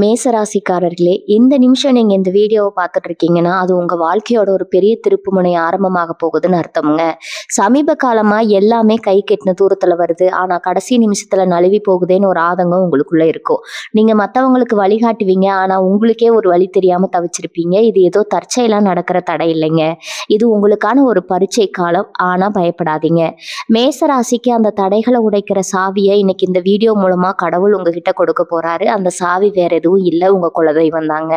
மேசராசிக்காரர்களே, இந்த நிமிஷம் நீங்க இந்த வீடியோவை பார்த்துட்டு இருக்கீங்கன்னா, அது உங்க வாழ்க்கையோட ஒரு பெரிய திருப்புமுனை ஆரம்பமாக போகுதுன்னு அர்த்தம்ங்க. சமீப காலமா எல்லாமே கை கெட்டின தூரத்துல வருது. ஆனா கடைசி நிமிஷத்துல நழுவி போகுதேன்னு ஒரு ஆதங்கம் உங்களுக்குள்ள இருக்கும். நீங்க மத்தவங்களுக்கு வழிகாட்டுவீங்க. ஆனா உங்களுக்கே ஒரு வழி தெரியாம தவிச்சிருப்பீங்க. இது ஏதோ தற்செயலா நடக்கிற தடை இல்லைங்க. இது உங்களுக்கான ஒரு பரீட்சை காலம். ஆனா பயப்படாதீங்க. மேசராசிக்கு அந்த தடைகளை உடைக்கிற சாவியை இன்னைக்கு இந்த வீடியோ மூலமா கடவுள் உங்ககிட்ட கொடுக்க போறாரு. அந்த சாவி வேற எதுவும் இல்ல, உங்க குலதெய்வம் தாங்க.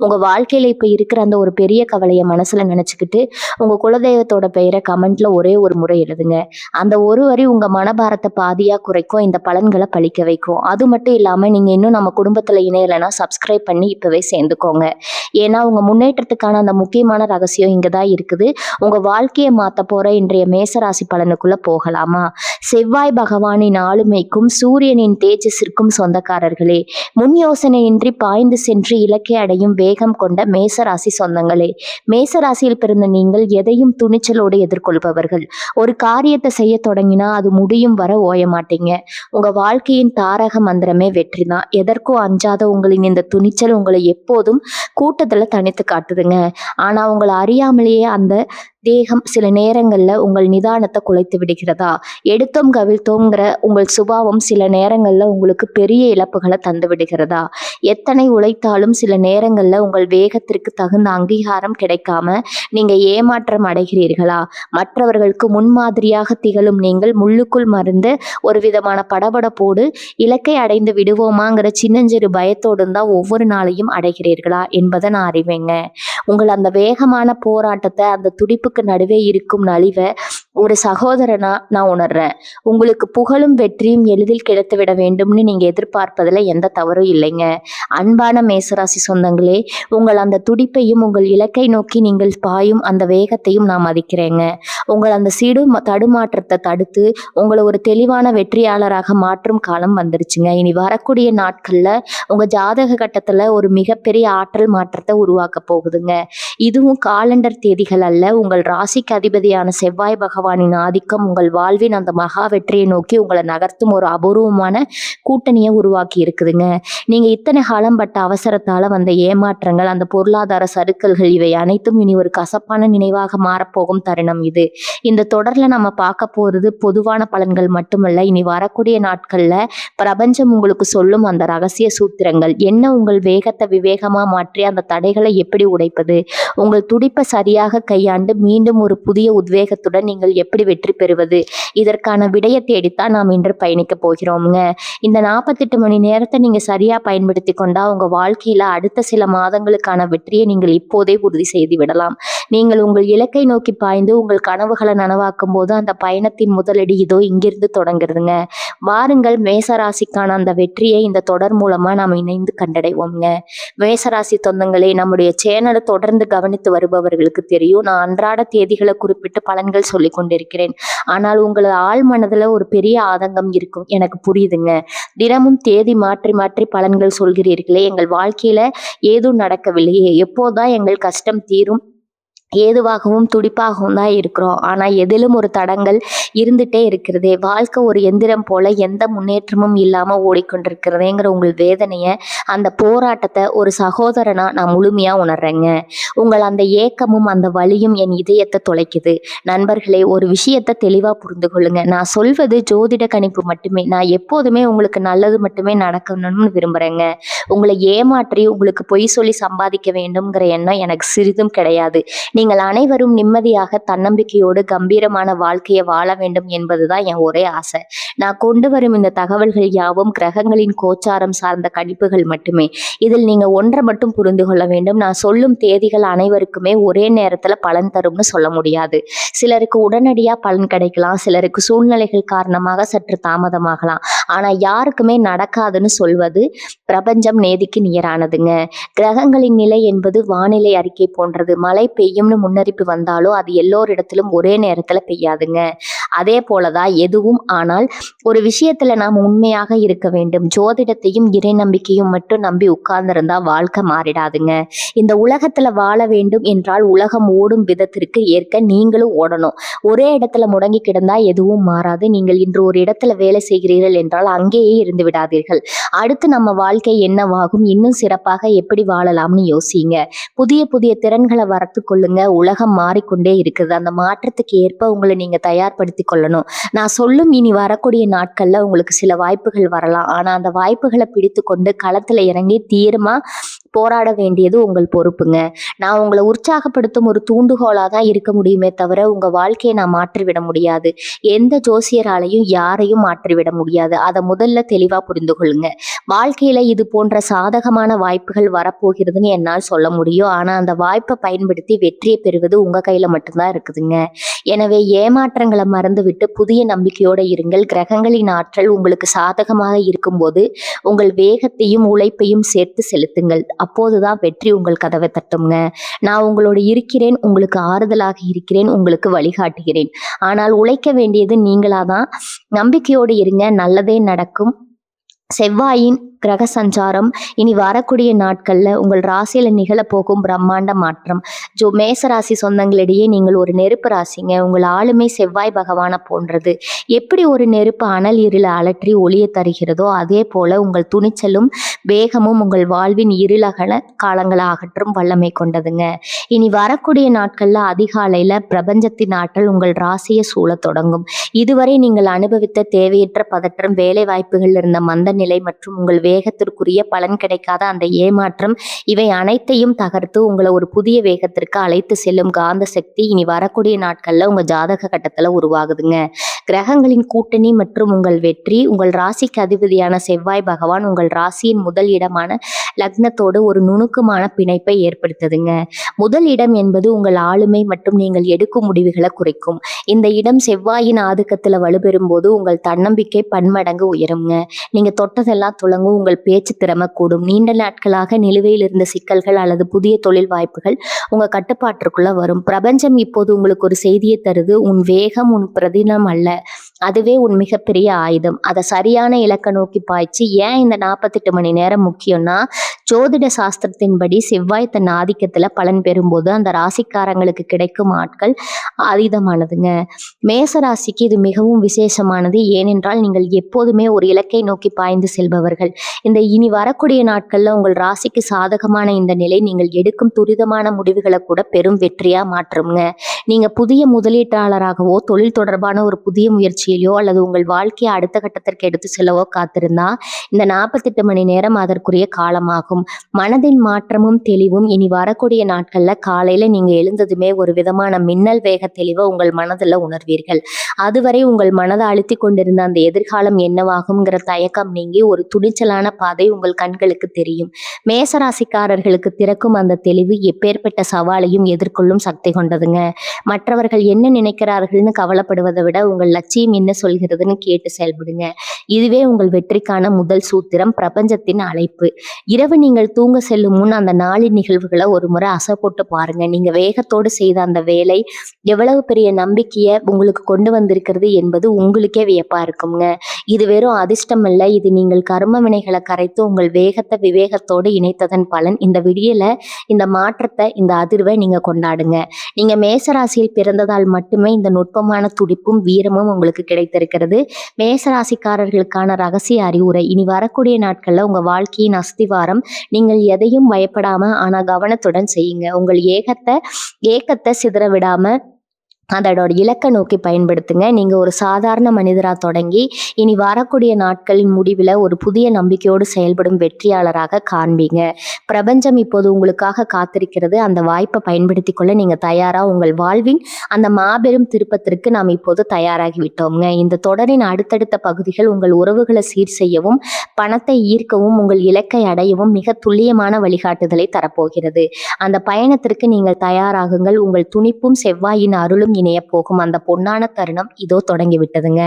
உங்க வாழ்க்கையில இப்ப இருக்கிற அந்த ஒரு பெரிய கவலைய மனசுல நினைச்சுக்கிட்டு உங்க குலதெய்வத்தோட பெயரை கமெண்ட்ல ஒரே ஒரு முறை எழுதுங்க. அந்த ஒரு வரி உங்க மனபாரத்தை பாதியா குறைக்கும், இந்த பலன்களை பழிக்க வைக்கும். அது மட்டும் இல்லாம நீங்க இன்னும் நம்ம குடும்பத்துல இணையலைன்னா சப்ஸ்கிரைப் பண்ணி இப்பவே சேர்ந்துக்கோங்க. ஏன்னா உங்க முன்னேற்றத்துக்கான அந்த முக்கியமான ரகசியம் இங்கதான் இருக்குது. உங்க வாழ்க்கையை மாத்த போற இன்றைய மேசராசி பலனுக்குள்ள போகலாமா? செவ்வாய் பகவானின் ஆளுமைக்கும் சூரியனின் தேஜஸிற்கும் சொந்தக்காரர்களே, முன் யோசனையின்றி பாய்ந்து சென்று இலக்கை அடையும் வேகம் கொண்ட மேசராசி சொந்தங்களே, மேசராசியில் பிறந்த நீங்கள் எதையும் துணிச்சலோடு எதிர்கொள்பவர்கள். ஒரு காரியத்தை செய்ய தொடங்கினா அது முடியும் வர ஓய மாட்டீங்க. உங்க வாழ்க்கையின் தாரக மந்திரமே வெற்றிதான். எதற்கும் அஞ்சாத உங்களின் இந்த துணிச்சல் உங்களை எப்போதும் கூட்டத்துல தனித்து காட்டுதுங்க. ஆனா உங்களை அறியாமலேயே அந்த தேகம் சில நேரங்கள்ல உங்கள் நிதானத்தை குலைத்து விடுகிறதா? எடுத்தோம் கவிழ்த்தோங்கிற உங்கள் சுபாவம் சில நேரங்கள்ல உங்களுக்கு பெரிய இழப்புகளை தந்து விடுகிறதா? எத்தனை உழைத்தாலும் சில நேரங்கள்ல உங்கள் வேகத்திற்கு தகுந்த அங்கீகாரம் கிடைக்காம நீங்க ஏமாற்றம் அடைகிறீர்களா? மற்றவர்களுக்கு முன்மாதிரியாக திகழும் நீங்கள் முள்ளுக்குள் மருந்து ஒரு விதமான படபடப்போடு இலக்கை அடைந்து விடுவோமாங்கிற சின்னஞ்சிறு பயத்தோடும் தான் ஒவ்வொரு நாளையும் அடைகிறீர்களா என்பதை நான் அறிவேங்க. உங்கள் அந்த வேகமான போராட்டத்தை, அந்த துடிப்புக்கு நடுவே இருக்கும் நலிவை ஒரு சகோதரனா நான் உணர்றேன். உங்களுக்கு புகழும் வெற்றியும் எளிதில் கிடைத்துவிட வேண்டும்னு நீங்க எதிர்பார்ப்பதுல எந்த தவறும் இல்லைங்க. அன்பான மேசராசி சொந்தங்களே, உங்கள் அந்த துடிப்பையும் உங்கள் இலக்கை நோக்கி நீங்கள் பாயும் அந்த வேகத்தையும் நான் மதிக்கிறேங்க. உங்கள் அந்த தடுமாற்றத்தை தடுத்து உங்களை ஒரு தெளிவான வெற்றியாளராக மாற்றும் காலம் வந்துருச்சுங்க. இனி வரக்கூடிய நாட்கள்ல உங்க ஜாதக கட்டத்துல ஒரு மிகப்பெரிய ஆற்றல் மாற்றத்தை உருவாக்க போகுதுங்க. இதுவும் காலண்டர் தேதிகள் அல்ல, உங்கள் ராசிக்கு அதிபதியான செவ்வாய் பகவானின் ஆதிக்கம் உங்கள் வாழ்வின் அந்த மகா வெற்றியை நோக்கி உங்களை நகர்த்தும் ஒரு அபூர்வமான கூட்டணியை உருவாக்கி இருக்குதுங்க. நீங்க இத்தனை காலம் பட்ட அவசரத்தால வந்த ஏமாற்றங்கள், அந்த பொருளாதார சறுக்கல்கள், இவை அனைத்தும் இனி ஒரு கசப்பான நினைவாக மாறப்போகும் தருணம் இது. இந்த தொடர்ல நம்ம பார்க்க போறது பொதுவான பலன்கள் மட்டுமல்ல, இனி வரக்கூடிய நாட்கள்ல பிரபஞ்சம் உங்களுக்கு சொல்லும் அந்த ரகசிய சூத்திரங்கள் என்ன, உங்கள் வேகத்தை விவேகமா மாற்றி அந்த தடைகளை எப்படி உடைப்பது, உங்கள் துடிப்பை சரியாக கையாண்டு மீண்டும் ஒரு புதிய உத்வேகத்துடன் நீங்கள் எப்படி வெற்றி பெறுவது, இதற்கான விடையை தேடித்தான் நாம் இன்று பயணிக்க போகிறோம்ங்க. இந்த 48 மணி நேரத்தை நீங்க சரியா பயன்படுத்தி கொண்டா உங்க வாழ்க்கையில அடுத்த சில மாதங்களுக்கான வெற்றியை நீங்கள் இப்போதே உறுதி செய்து விடலாம். நீங்கள் உங்கள் இலக்கை நோக்கி பாய்ந்து உங்கள் கனவுகளை நனவாக்கும் போது அந்த பயணத்தின் முதலடி இதோ இங்கிருந்து தொடங்குறதுங்க. வாருங்கள், மேசராசிக்கான அந்த வெற்றியை இந்த தொடர் மூலமா நாம் இணைந்து கண்டடைவோம்ங்க. மேசராசி சொந்தங்களே, நம்முடைய சேனலை தொடர்ந்து கவனித்து வருபவர்களுக்கு தெரியும், நான் அன்றாட தேதிகளை குறிப்பிட்டு பலன்கள் சொல்லி கொண்டிருக்கிறேன். ஆனால் உங்களது ஆழ் மனதுல ஒரு பெரிய ஆதங்கம் இருக்கும், எனக்கு புரியுதுங்க. தினமும் தேதி மாற்றி மாற்றி பலன்கள் சொல்கிறீர்களே, எங்கள் வாழ்க்கையில ஏதும் நடக்கவில்லையே, எப்போதான் எங்கள் கஷ்டம் தீரும், ஏதுவாகவும் துடிப்பாகவும் தான் இருக்கிறோம். ஆனா எதிலும் ஒரு தடங்கள் இருந்துட்டே இருக்கிறதே, வாழ்க்கை ஒரு எந்திரம் போல எந்த முன்னேற்றமும் இல்லாம ஓடிக்கொண்டிருக்கிறதேங்கிற உங்கள் வேதனைய, அந்த போராட்டத்தை ஒரு சகோதரனா நான் முழுமையா உணர்றேங்க. உங்கள் அந்த ஏக்கமும் அந்த வலியும் என் இதயத்தை தொலைக்குது. நண்பர்களே, ஒரு விஷயத்தை தெளிவா புரிந்து கொள்ளுங்க. நான் சொல்வது ஜோதிட கணிப்பு மட்டுமே. நான் எப்போதுமே உங்களுக்கு நல்லது மட்டுமே நடக்கணும்னு விரும்புறேங்க. உங்களை ஏமாற்றி உங்களுக்கு பொய் சொல்லி சம்பாதிக்க வேண்டும்ங்கிற எண்ணம் எனக்கு சிறிதும் கிடையாது. நீங்கள் அனைவரும் நிம்மதியாக தன்னம்பிக்கையோடு கம்பீரமான வாழ்க்கையை வாழ வேண்டும் என்பதுதான் என் ஒரே ஆசை. நான் கொண்டு வரும் இந்த தகவல்கள் யாவும் கிரகங்களின் கோச்சாரம் சார்ந்த கணிப்புகள் மட்டுமே. இதில் நீங்க ஒன்றை மட்டும் புரிந்து கொள்ள வேண்டும், நான் சொல்லும் தேதிகள் அனைவருக்குமே ஒரே நேரத்துல பலன் தரும்னு சொல்ல முடியாது. சிலருக்கு உடனடியா பலன் கிடைக்கலாம், சிலருக்கு சூழ்நிலைகள் காரணமாக சற்று தாமதமாகலாம். ஆனா யாருக்குமே நடக்காதுன்னு சொல்வது பிரபஞ்சம் நேதிக்கு நிகரானதுங்க. கிரகங்களின் நிலை என்பது வானிலை அறிக்கை போன்றது. மழை பெய்யும்னு முன்னறிப்பு வந்தாலும் அது எல்லோரிடத்திலும் ஒரே நேரத்துல பெய்யாதுங்க. அதே போலதான் எதுவும். ஆனால் ஒரு விஷயத்துல நாம் உண்மையாக இருக்க வேண்டும். ஜோதிடத்தையும் இறை நம்பிக்கையும் மட்டும் நம்பி உட்கார்ந்திருந்தா வாழ்க்கை மாறிடாதுங்க. இந்த உலகத்துல வாழ வேண்டும் என்றால் உலகம் ஓடும் விதத்திற்கு ஏற்க நீங்களும் ஓடணும். ஒரே இடத்துல முடங்கி கிடந்தா எதுவும் மாறாது. நீங்கள் இன்று ஒரு இடத்துல வேலை செய்கிறீர்கள் என்றால் அங்கேயே இருந்து விடாதீர்கள். அடுத்து நம்ம வாழ்க்கை என்னவாகும், இன்னும் சிறப்பாக எப்படி வாழலாம்னு யோசிங்க. புதிய புதிய திறன்களை வளர்த்து கொள்ளுங்க. உலகம் மாறிக்கொண்டே இருக்குது. அந்த மாற்றத்துக்கு ஏற்ப உங்களை நீங்க தயார்படுத்தி கொள்ளணும். நான் சொல்லும் இனி வரக்கூடிய நாட்கள்ல உங்களுக்கு சில வாய்ப்புகள் வரலாம். ஆனா அந்த வாய்ப்புகளை பிடித்து கொண்டு களத்துல இறங்கி தீரமா போராட வேண்டியது உங்கள் பொறுப்புங்க. நான் உங்களை உற்சாகப்படுத்தும் ஒரு தூண்டுகோலா தான் இருக்க முடியுமே தவிர உங்க வாழ்க்கையை நான் மாற்றிவிட முடியாது. எந்த ஜோசியராலையும் யாரையும் மாற்றிவிட முடியாது. அதை முதல்ல தெளிவா புரிந்து கொள்ளுங்க. வாழ்க்கையில இது போன்ற சாதகமான வாய்ப்புகள் வரப்போகிறதுன்னு என்னால் சொல்ல முடியும். ஆனா அந்த வாய்ப்பை பயன்படுத்தி வெற்றியை பெறுவது உங்க கையில மட்டும்தான் இருக்குதுங்க. எனவே ஏமாற்றங்களை மறந்துவிட்டு புதிய நம்பிக்கையோட இருங்கள். கிரகங்களின் ஆற்றல் உங்களுக்கு சாதகமாக இருக்கும்போது உங்கள் வேகத்தையும் உழைப்பையும் சேர்த்து செலுத்துங்கள். அப்போதுதான் வெற்றி உங்கள் கதவை தட்டுங்க. நான் உங்களோடு இருக்கிறேன், உங்களுக்கு ஆறுதலாக இருக்கிறேன், உங்களுக்கு வழிகாட்டுகிறேன். ஆனால் உழைக்க வேண்டியது நீங்களாதான். நம்பிக்கையோடு இருங்க, நல்லதே நடக்கும். செவ்வாயின் கிரக சஞ்சாரம் இனி வரக்கூடிய நாட்கள்ல உங்கள் ராசியில நிகழப்போகும் பிரம்மாண்ட மாற்றம். மேசராசி சொந்தங்களிடையே நீங்கள் ஒரு நெருப்பு ராசிங்க. உங்கள் ஆளுமை செவ்வாய் பகவானை போன்றது. எப்படி ஒரு நெருப்பு அனல் இருள அலற்றி ஒளிய தருகிறதோ அதே போல உங்கள் துணிச்சலும் வேகமும் உங்கள் வாழ்வின் இருளகல காலங்களை அகற்றும் வல்லமை கொண்டதுங்க. இனி வரக்கூடிய நாட்கள்ல அதிகாலையில பிரபஞ்சத்தின் ஆற்றல் உங்கள் ராசியை சூழ தொடங்கும். இதுவரை நீங்கள் அனுபவித்த தேவையற்ற பதற்றம், வேலை வாய்ப்புகள் இருந்த மந்த நிலை மற்றும் உங்கள் வேகத்திற்குரிய பலன் கிடைக்காத அந்த ஏமாற்றம், இவை அனைத்தையும் தகர்த்து உங்களை ஒரு புதிய வேகத்திற்கு அழைத்து செல்லும் காந்த சக்தி இனி வரக்கூடிய நாட்கள்ல உங்க ஜாதக கட்டத்துல உருவாகுதுங்க. கிரகங்களின் கூட்டணி மற்றும் உங்கள் வெற்றி. உங்கள் ராசிக்கு அதிபதியான செவ்வாய் பகவான் உங்கள் ராசியின் முதல் இடமான லக்னத்தோடு ஒரு நுணுக்கமான பிணைப்பை ஏற்படுத்துதுங்க. முதல் இடம் என்பது உங்கள் ஆளுமை மற்றும் நீங்கள் எடுக்கும் முடிவுகளை குறைக்கும். இந்த இடம் செவ்வாயின் ஆதிக்கத்துல வலுப்பெறும் போது உங்கள் தன்னம்பிக்கை பன்மடங்கு உயருங்க. நீங்க தொட்டதெல்லாம் துளங்கும். உங்கள் பேச்சு திறமை கூடும். நீண்ட நாட்களாக நிலுவையில் இருந்த சிக்கல்கள் அல்லது புதிய தொழில் வாய்ப்புகள் உங்க கட்டுப்பாட்டிற்குள்ள வரும். பிரபஞ்சம் இப்போது உங்களுக்கு ஒரு செய்தியை தருது. உன் வேகம் உன் பிரதினம் அல்ல, அதுவே உன் மிகப்பெரிய ஆயுதம். அதை சரியான இலக்கை நோக்கி பாய்ச்சி. ஏன் இந்த 48 மணி நேரம் முக்கியம்னா, ஜோதிட சாஸ்திரத்தின்படி செவ்வாய் தன் ஆதிக்கத்துல பலன் பெறும்போது அந்த ராசிக்காரங்களுக்கு கிடைக்கும் ஆட்கள் அதீதமானதுங்க. மேச ராசிக்கு இது மிகவும் விசேஷமானது. ஏனென்றால் நீங்கள் எப்போதுமே ஒரு இலக்கை நோக்கி பாய்ந்து செல்பவர்கள். இந்த இனி வரக்கூடிய நாட்கள்ல உங்கள் ராசிக்கு சாதகமான இந்த நிலை நீங்கள் எடுக்கும் துரிதமான முடிவுகளை கூட பெரும் வெற்றியா மாற்றுங்க. நீங்க புதிய முதலீட்டாளராகவோ தொழில் தொடர்பான ஒரு புதிய முயற்சியிலோ அல்லது உங்கள் வாழ்க்கையை அடுத்த கட்டத்திற்கு எடுத்து செல்லவோ காத்திருந்தா இந்த 48 மணி நேரம் அதற்குரிய காலமாகும். மனதின் மாற்றமும் தெளிவும் இனி வரக்கூடிய நாட்கள்ல காலையில நீங்க எழுந்ததுமே ஒரு விதமான மின்னல் வேக தெளிவை உங்கள் மனதில் உணர்வீர்கள். அதுவரை உங்கள் மனதை அழுத்தி கொண்டிருந்த அந்த எதிர்காலம் என்னவாகும்ங்கிற தயக்கம் நீங்கி ஒரு துணிச்சலான பாதை உங்கள் கண்களுக்கு தெரியும். மேசராசிக்காரர்களுக்கு திறக்கும் அந்த தெளிவு எப்பேற்பட்ட சவாலையும் எதிர்கொள்ளும் சக்தி கொண்டதுங்க. மற்றவர்கள் என்ன நினைக்கிறார்கள்னு கவலைப்படுவதை விட உங்கள் லட்சியம் என்ன சொல்கிறதுன்னு கேட்டு செயல்படுங்க. இதுவே உங்கள் வெற்றிக்கான முதல் சூத்திரம். பிரபஞ்சத்தின் அழைப்பு. இரவு நீங்கள் தூங்க செல்லும் முன் அந்த நாளின் நிகழ்வுகளை ஒரு முறை அசை போட்டு பாருங்க. நீங்க வேகத்தோடு செய்த அந்த வேலை எவ்வளவு பெரிய நம்பிக்கையை உங்களுக்கு கொண்டு வந்திருக்கிறது என்பது உங்களுக்கே வியப்பா இருக்குங்க. இது வெறும் அதிர்ஷ்டம் அல்ல, இது நீங்கள் கர்ம வினைகளை கரைத்து உங்கள் வேகத்தை விவேகத்தோடு இணைத்ததன் பலன். இந்த விடியல, இந்த மாற்றத்தை, இந்த அதிர்வை நீங்க கொண்டாடுங்க. நீங்க மேசராசியில் பிறந்ததால் மட்டுமே இந்த நுட்பமான துடிப்பும் வீரமும் உங்களுக்கு கிடைத்திருக்கிறது. மேசராசிக்காரர்களுக்கான ரகசிய அறிவுரை. இனி வரக்கூடிய நாட்கள்ல உங்க வாழ்க்கையின் அஸ்திவாரம். நீங்கள் எதையும் பயப்படாம ஆனா கவனத்துடன் செய்யுங்க. உங்கள் ஏக்கத்தை சிதற விடாம அதோட இலக்கை நோக்கி பயன்படுத்துங்க. நீங்க ஒரு சாதாரண மனிதரா தொடங்கி இனி வரக்கூடிய நாட்களின் முடிவில் ஒரு புதிய நம்பிக்கையோடு செயல்படும் வெற்றியாளராக காண்பீங்க. பிரபஞ்சம் இப்போது உங்களுக்காக காத்திருக்கிறது. அந்த வாய்ப்பை பயன்படுத்தி கொள்ள நீங்க தயாரா? உங்கள் வாழ்வின் அந்த மாபெரும் திருப்பத்திற்கு நாம் இப்போது தயாராகி விட்டோம்ங்க. இந்த தொடரின் அடுத்தடுத்த பகுதிகள் உங்கள் உறவுகளை சீர் செய்யவும் பணத்தை ஈர்க்கவும் உங்கள் இலக்கை அடையவும் மிக துல்லியமான வழிகாட்டுதலை தரப்போகிறது. அந்த பயணத்திற்கு நீங்கள் தயாராகுங்கள். உங்கள் துணிப்பும் செவ்வாயின் அருளும் இணைய போகும் அந்த பொன்னான தருணம் இதோ தொடங்கி விட்டதுங்க.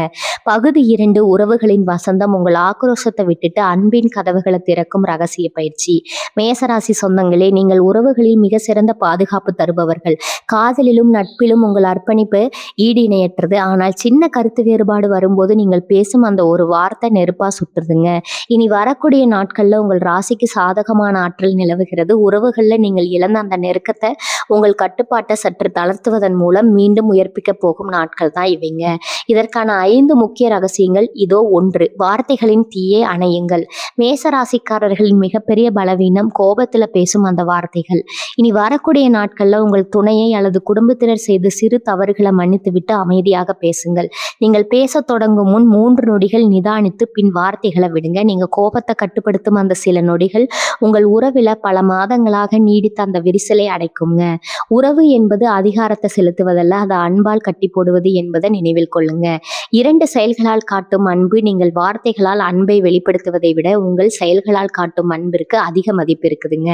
பகுதி 2 உறவுகளின் வசந்தம். உங்கள் ஆக்ரோஷத்தை விட்டுட்டு அன்பின் கதவுகளை திறக்கும் ரகசிய பயிற்சி. மேசராசி சொந்தங்களே, நீங்கள் உறவுகளில் மிக சிறந்த பாதுகாப்பு தருபவர்கள். காதலிலும் நட்பிலும் உங்கள் அர்ப்பணிப்பு ஈடு இணையற்றது. ஆனால் சின்ன கருத்து வேறுபாடு வரும்போது நீங்கள் பேசும் அந்த ஒரு வார்த்தை நெருப்பா சுட்டுருதுங்க. இனி வரக்கூடிய நாட்கள்ல உங்கள் ராசிக்கு சாதகமான ஆற்றல் நிலவுகிறது. உறவுகள்ல நீங்கள் இழந்த அந்த நெருக்கத்தை உங்கள் கட்டுப்பாட்டை சற்று தளர்த்துவதன் மூலம் மீண்டும் உயர்ப்பிக்க போகும் நாட்கள் தான் இவைங்க. இதற்கான 5 முக்கிய ரகசியங்கள் இதோ. 1, வார்த்தைகளின் தீயை அணையுங்கள். மேசராசிக்காரர்களின் மிகப்பெரிய பலவீனம் கோபத்துல பேசும் அந்த வார்த்தைகள். இனி வரக்கூடிய நாட்கள்ல உங்கள் துணையை அல்லது குடும்பத்தினர் செய்த சிறு தவறுகளை மன்னித்து விட்டு அமைதியாக பேசுங்கள். நீங்கள் பேச தொடங்கும் முன் 3 நொடிகள் நிதானித்து பின் வார்த்தைகளை விடுங்க. நீங்க கோபத்தை கட்டுப்படுத்தும் அந்த சில நொடிகள் உங்கள் உறவில பல மாதங்களாக நீடித்த அந்த விரிசலை அடைக்குங்க. உறவு என்பது அதிகாரத்தை செலுத்துவதல்ல, அதை அன்பால் கட்டி போடுவது என்பதை நினைவில் கொள்ளுங்க. 2 செயல்களால் காட்டும் அன்பு. நீங்கள் வார்த்தைகளால் அன்பை வெளிப்படுத்துவதை விட உங்கள் செயல்களால் காட்டும் அன்பிற்கு அதிக மதிப்பு இருக்குதுங்க.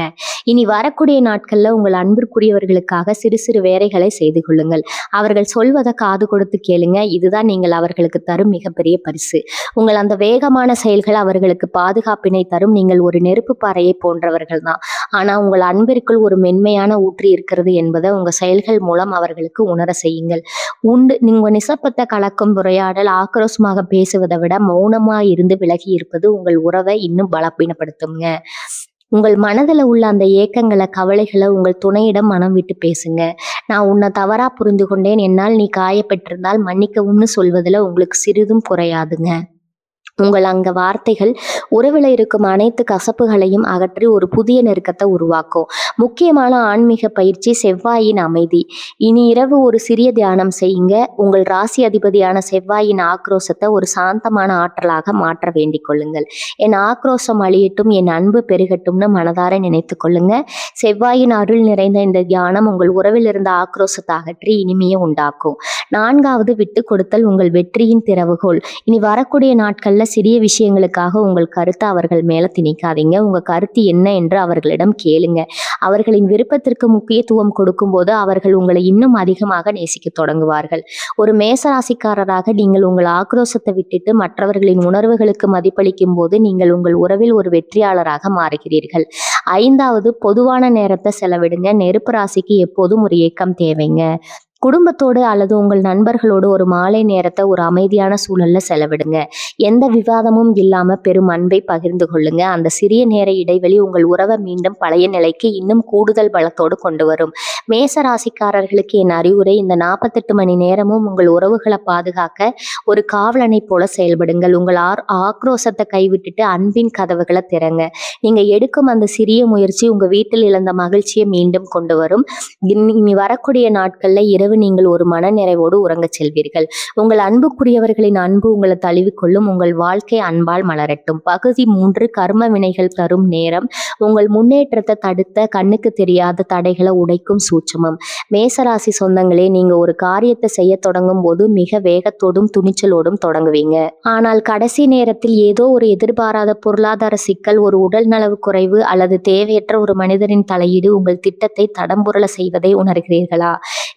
இனி வரக்கூடிய நாட்கள்ல உங்கள் அன்பிற்குரியவர்களுக்காக சிறு சிறு வேலைகளை செய்து கொள்ளுங்கள். அவர்கள் சொல்வதை காது கொடுத்து கேளுங்க. இதுதான் நீங்கள் அவர்களுக்கு தரும் மிகப்பெரிய பரிசு. உங்கள் அந்த வேகமான செயல்கள் அவர்களுக்கு பாதுகாப்பினை தரும். நீங்கள் ஒரு நெருப்பு பாறையை போன்றவர்கள் தான். ஆனா உங்கள் அன்பிற்குள் ஒரு மென்மையான ஊற்று இருக்கிறது என்பதை உங்க செயல்கள் மூலம் அவர்களுக்கு உணர செய்யுங்கள். உங்க நிசப்பத்தை கலக்கும் உரையாடல். ஆக்ரோஷமாக பேசுவதை விட மௌனமா இருந்து விலகி இருப்பது உங்கள் உறவை இன்னும் பலப்பீனப்படுத்துங்க. உங்கள் மனதில் உள்ள அந்த ஏக்கங்களை, கவலைகளை உங்கள் துணையிடம் மனம் விட்டு பேசுங்க. நான் உன்னை தவறா புரிந்து கொண்டேன், என்னால் நீ காயப்பட்டிருந்தால் மன்னிக்கவும்னு சொல்வதில் உங்களுக்கு சிறிதும் குறையாதுங்க. உங்கள் அங்க வார்த்தைகள் உறவில் இருக்கும் அனைத்து கசப்புகளையும் அகற்றி ஒரு புதிய நெருக்கத்தை உருவாக்கும். முக்கியமான ஆன்மீக பயிற்சி செவ்வாயின் அமைதி. இனி இரவு ஒரு சிறிய தியானம் செய்யுங்க. உங்கள் ராசி அதிபதியான செவ்வாயின் ஆக்ரோஷத்தை ஒரு சாந்தமான ஆற்றலாக மாற்ற வேண்டிக் கொள்ளுங்கள். என் ஆக்ரோஷம் அழியட்டும், என் அன்பு பெருகட்டும்னு மனதார நினைத்து கொள்ளுங்க. செவ்வாயின் அருள் நிறைந்த இந்த தியானம் உங்கள் உறவில் இருந்த ஆக்ரோஷத்தை அகற்றி இனிமையை உண்டாக்கும். 4வது, விட்டு கொடுத்தல் உங்கள் வெற்றியின் திறவுகோல். இனி வரக்கூடிய நாட்கள்ல சிறிய விஷயங்களுக்காக உங்கள் கருத்தை அவர்கள் மேல திணிக்காதீங்க. உங்க கருத்து என்ன என்று அவர்களிடம் கேளுங்க. அவர்களின் விருப்பத்திற்கு முக்கியத்துவம் கொடுக்கும்போது அவர்கள் உங்களை இன்னும் அதிகமாக நேசிக்க தொடங்குவார்கள். ஒரு மேசராசிக்காரராக நீங்கள் உங்கள் ஆக்ரோஷத்தை விட்டுட்டு மற்றவர்களின் உணர்வுகளுக்கு மதிப்பளிக்கும் போது நீங்கள் உங்கள் உறவில் ஒரு வெற்றியாளராக மாறுகிறீர்கள். 5வது, பொதுவான நேரத்தை செலவிடுங்க. நெருப்பு ராசிக்கு எப்போதும் ஒரு ஏக்கம் தேவைங்க. குடும்பத்தோடு அல்லது உங்கள் நண்பர்களோடு ஒரு மாலை நேரத்தை ஒரு அமைதியான சூழல்ல செலவிடுங்க. எந்த விவாதமும் இல்லாம பெரும் அன்பை பகிர்ந்து கொள்ளுங்க. அந்த சிறிய நேர இடைவெளி உங்கள் உறவை மீண்டும் பழைய நிலைக்கு இன்னும் கூடுதல் பலத்தோடு கொண்டு வரும். மேச ராசிக்காரர்களுக்கு என் அறிவுரை, இந்த 48 மணி நேரமும் உங்கள் உறவுகளை பாதுகாக்க ஒரு காவலனை போல செயல்படுங்கள். உங்கள் ஆக்ரோஷத்தை கைவிட்டுட்டு அன்பின் கதவுகளை திறங்க. நீங்க எடுக்கும் அந்த சிறிய முயற்சி உங்க வீட்டில் இழந்த மகிழ்ச்சியை மீண்டும் கொண்டு வரும். இனி வரக்கூடிய நாட்கள்ல இரவு நீங்கள் ஒரு மன நிறைவோடு உறங்கச் செல்வீர்கள். உங்கள் அன்புக்குரியவர்களின் அன்பு உங்களை தழுவிக்கொள்ளும். உங்கள் வாழ்க்கை அன்பால் மலரட்டும். பகுதி 3, கர்ம வினைகள் தரும் நேரம். உங்கள் முன்னேற்றத்தை தடுத்த கண்ணுக்கு தெரியாத தடைகளை உடைக்கும் சூட்சமம். மேசராசி சொந்தங்களே, நீங்க ஒரு காரியத்தை செய்ய தொடங்கும் போது மிக வேகத்தோடும் துணிச்சலோடும் தொடங்குவீங்க. ஆனால் கடைசி நேரத்தில் ஏதோ ஒரு எதிர்பாராத பொருளாதார சிக்கல், ஒரு உடல் நலவு குறைவு அல்லது தேவையற்ற ஒரு மனிதரின் தலையீடு உங்கள் திட்டத்தை தடம்புரள செய்வதை உணர்கிறீர்களா?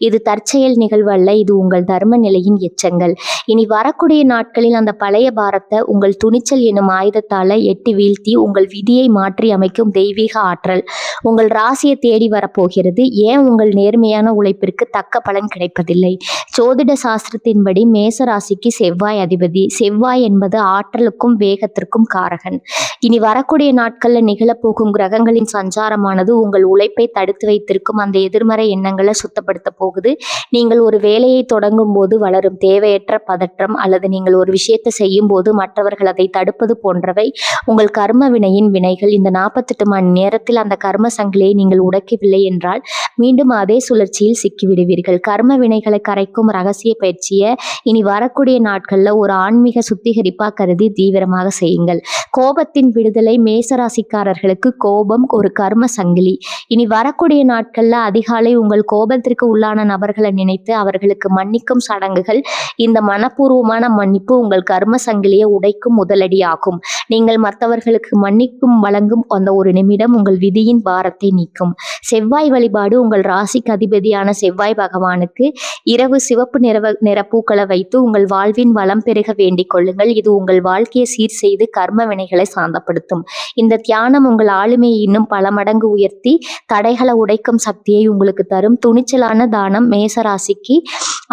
இது தற்செயல் நிகழ்வு அல்ல, இது உங்கள் தர்ம நிலையின் எச்சங்கள். இனி வரக்கூடிய நாட்களில் அந்த பழைய பாரத்தை உங்கள் துணிச்சல் எனும் ஆயுதத்தால எட்டி வீழ்த்தி உங்கள் விதியை மாற்றி அமைக்கும் தெய்வீக ஆற்றல் உங்கள் ராசியை தேடி வரப்போகிறது. ஏன் உங்கள் நேர்மையான உழைப்பிற்கு தக்க பலன் கிடைப்பதில்லை? ஜோதிட சாஸ்திரத்தின்படி மேச ராசிக்கு செவ்வாய் அதிபதி. செவ்வாய் என்பது ஆற்றலுக்கும் வேகத்திற்கும் காரகன். இனி வரக்கூடிய நாட்கள்ல நிகழப்போகும் கிரகங்களின் சஞ்சாரமானது உங்கள் உழைப்பை தடுத்து வைத்திருக்கும் அந்த எதிர்மறை எண்ணங்களை சுத்தப்படுத்த போகுது. நீங்கள் ஒரு வேலையை தொடங்கும் போது வளரும் தேவையற்ற பதற்றம் அல்லது நீங்கள் ஒரு விஷயத்தை செய்யும் போது மற்றவர்கள் அதை தடுப்பது போன்றவை உங்கள் கர்ம வினையின் வினைகள். இந்த 48 மணி நேரத்தில் அந்த கர்ம சங்கிலியை நீங்கள் உடைக்கவில்லை என்றால் மீண்டும் அதே சுழற்சியில் சிக்கிவிடுவீர்கள். கர்ம வினைகளை கரைக்கும் ரகசிய பயிற்சியை இனி வரக்கூடிய நாட்கள்ல ஒரு ஆன்மீக சுத்திகரிப்பா கருதி தீவிரமாக செய்யுங்கள். கோபத்தின் விடுதலை. மேசராசிக்காரர்களுக்கு கோபம் ஒரு கர்ம சங்கிலி. இனி வரக்கூடிய நாட்கள்ல அதிகாலை உங்கள் கோபத்திற்கு உள்ளான நபர்கள் நண்பர்களை நினைத்து அவர்களுக்கு மன்னிக்கும் சடங்குகள். இந்த மனப்பூர்வமான மன்னிப்பு உங்கள் கர்ம சங்கிலியை உடைக்கும் முதலடியாகும். நீங்கள் மற்றவர்களுக்கு மன்னிக்கும் வழங்கும் அந்த ஒரு நிமிடம் உங்கள் விதியின் பாரத்தை நீக்கும். செவ்வாய் வழிபாடு. உங்கள் ராசிக்கு அதிபதியான செவ்வாய் பகவானுக்கு இரவு சிவப்பு நிற பூக்களை வைத்து உங்கள் வாழ்வின் வளம் பெருக வேண்டிக் கொள்ளுங்கள். இது உங்கள் வாழ்க்கையை சீர் செய்து கர்ம வினைகளை சாந்தப்படுத்தும். இந்த தியானம் உங்கள் ஆளுமையை இன்னும் பல மடங்கு உயர்த்தி தடைகளை உடைக்கும் சக்தியை உங்களுக்கு தரும். துணிச்சலான தானம் மேசராசிக்கு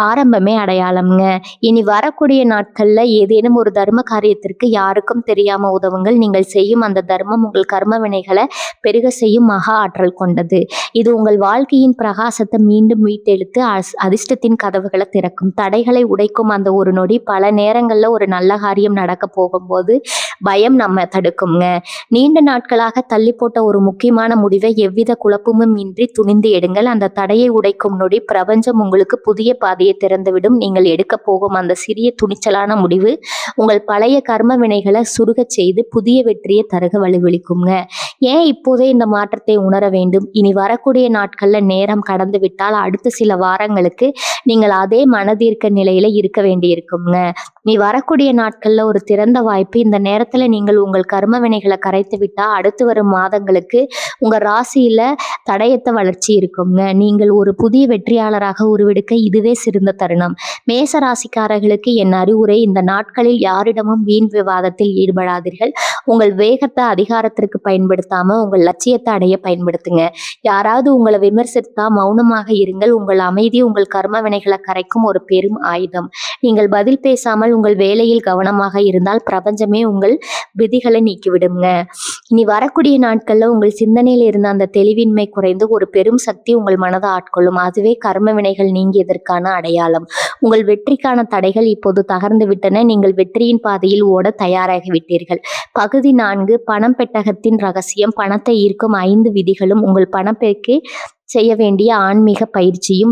ஆரம்பமே அடையாளம்ங்க. இனி வரக்கூடிய நாட்கள்ல ஏதேனும் ஒரு தர்ம காரியத்திற்கு யாருக்கும் தெரியாம உதவுங்கள். நீங்கள் செய்யும் அந்த தர்மம் உங்கள் கர்ம வினைகளை பெருக செய்யும் மகா ஆற்றல் கொண்டது. இது உங்கள் வாழ்க்கையின் பிரகாசத்தை மீண்டும் மீட்டெடுத்து அதிர்ஷ்டத்தின் கதவுகளை திறக்கும். தடைகளை உடைக்கும் அந்த ஒரு நொடி. பல நேரங்கள்ல ஒரு நல்ல காரியம் நடக்க போகும்போது பயம் நம்ம தடுக்குங்க. நீண்ட நாட்களாக தள்ளி போட்ட ஒரு முக்கியமான முடிவை எவ்வித குழப்பமும் இன்றி துணிந்து எடுங்கள். அந்த தடையை உடைக்கும் நொடி பிரபஞ்சம் உங்களுக்கு புதிய பாதையை திறந்துவிடும். நீங்கள் எடுக்க போகும் அந்த சிறிய துணிச்சலான முடிவு உங்கள் பழைய கர்ம வினைகளை சுருகச் செய்து புதிய வெற்றியை தருக வலுவளிக்குங்க. ஏன் இப்போதே இந்த மாற்றத்தை உணர வேண்டும்? இனி வரக்கூடிய நாட்கள்ல நேரம் கடந்து விட்டால் அடுத்த சில வாரங்களுக்கு நீங்கள் அதே மனதீர்க்க நிலையில இருக்க வேண்டியிருக்குங்க. நீ வரக்கூடிய நாட்கள்ல ஒரு திறந்த வாய்ப்பு. இந்த நேரத்துல நீங்கள் உங்கள் கர்ம வினைகளை கரைத்து விட்டா அடுத்து வரும் மாதங்களுக்கு உங்க ராசியில தடையத்த வளர்ச்சி இருக்குங்க. நீங்கள் ஒரு புதிய வெற்றியாளராக உருவெடுக்க இதுவே சிறந்த தருணம். மேச ராசிக்காரர்களுக்கு என் அறிவுரை, இந்த நாட்களில் யாரிடமும் வீண் விவாதத்தில் ஈடுபடாதீர்கள். உங்கள் வேகத்தை அதிகாரத்திற்கு பயன்படுத்தாம உங்கள் லட்சியத்தை அடைய பயன்படுத்துங்க. யாராவது உங்களை விமர்சித்தா மௌனமாக இருங்கள். உங்கள் அமைதி உங்கள் கர்ம வினைகளை கரைக்கும் ஒரு பெரும் ஆயுதம். நீங்கள் பதில் பேசாமல் உங்கள் வேலையில் கவனமாக இருந்தால் பிரபஞ்சமே உங்கள் விதிகளை நீக்கிவிடுங்க. இனி வரக்கூடிய நாட்கள்ல உங்கள் சிந்தனையில் இருந்த அந்த தெளிவின்மை குறைந்து ஒரு பெரும் சக்தி உங்கள் மனதை ஆட்கொள்ளும். அதுவே கர்ம வினைகள் நீங்கியதற்கான அடையாளம். உங்கள் வெற்றிக்கான தடைகள் இப்போது தகர்ந்து விட்டன. நீங்கள் வெற்றியின் பாதையில் ஓட தயாராகி விட்டீர்கள். பகுதி 4 பணம் பெட்டகத்தின் ரகசியம். பணத்தை ஈர்க்கும் 5 விதிகளும் உங்கள் பணப்பெருக்கை செய்ய வேண்டிய ஆன்மீக பயிற்சியும்.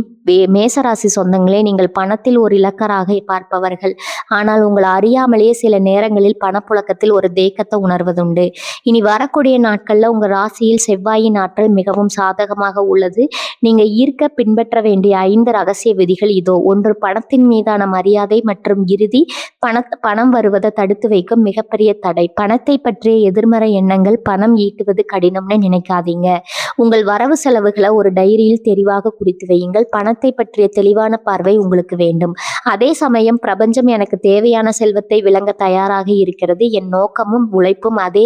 மேசராசி சொந்தங்களே, நீங்கள் பணத்தில் ஒரு இலக்கராக பார்ப்பவர்கள். ஆனால் உங்களை அறியாமலேயே சில நேரங்களில் பணப்புழக்கத்தில் ஒரு தேக்கத்தை உணர்வதுண்டு. இனி வரக்கூடிய நாட்கள்ல உங்க ராசியில் செவ்வாயின் ஆற்றல் மிகவும் சாதகமாக உள்ளது. நீங்க ஈர்க்க பின்பற்ற வேண்டிய 5 ரகசிய விதிகள் இதோ. 1. பணத்தின் மீதான மரியாதை மற்றும் இறுதி. பணம் வருவதை தடுத்து வைக்கும் மிகப்பெரிய தடை. பணத்தை பற்றிய எதிர்மறை எண்ணங்கள். பணம் ஈட்டுவது கடினம்னு நினைக்காதீங்க. உங்கள் வரவு செலவுகளை ஒரு டைரியில் தெளிவாக குறித்து வையுங்கள். பணத்தை பற்றிய தெளிவான பார்வை உங்களுக்கு வேண்டும். அதே சமயம் பிரபஞ்சம் எனக்கு தேவையான செல்வத்தை விளங்க தயாராக இருக்கிறது. என் நோக்கமும் உழைப்பும் அதே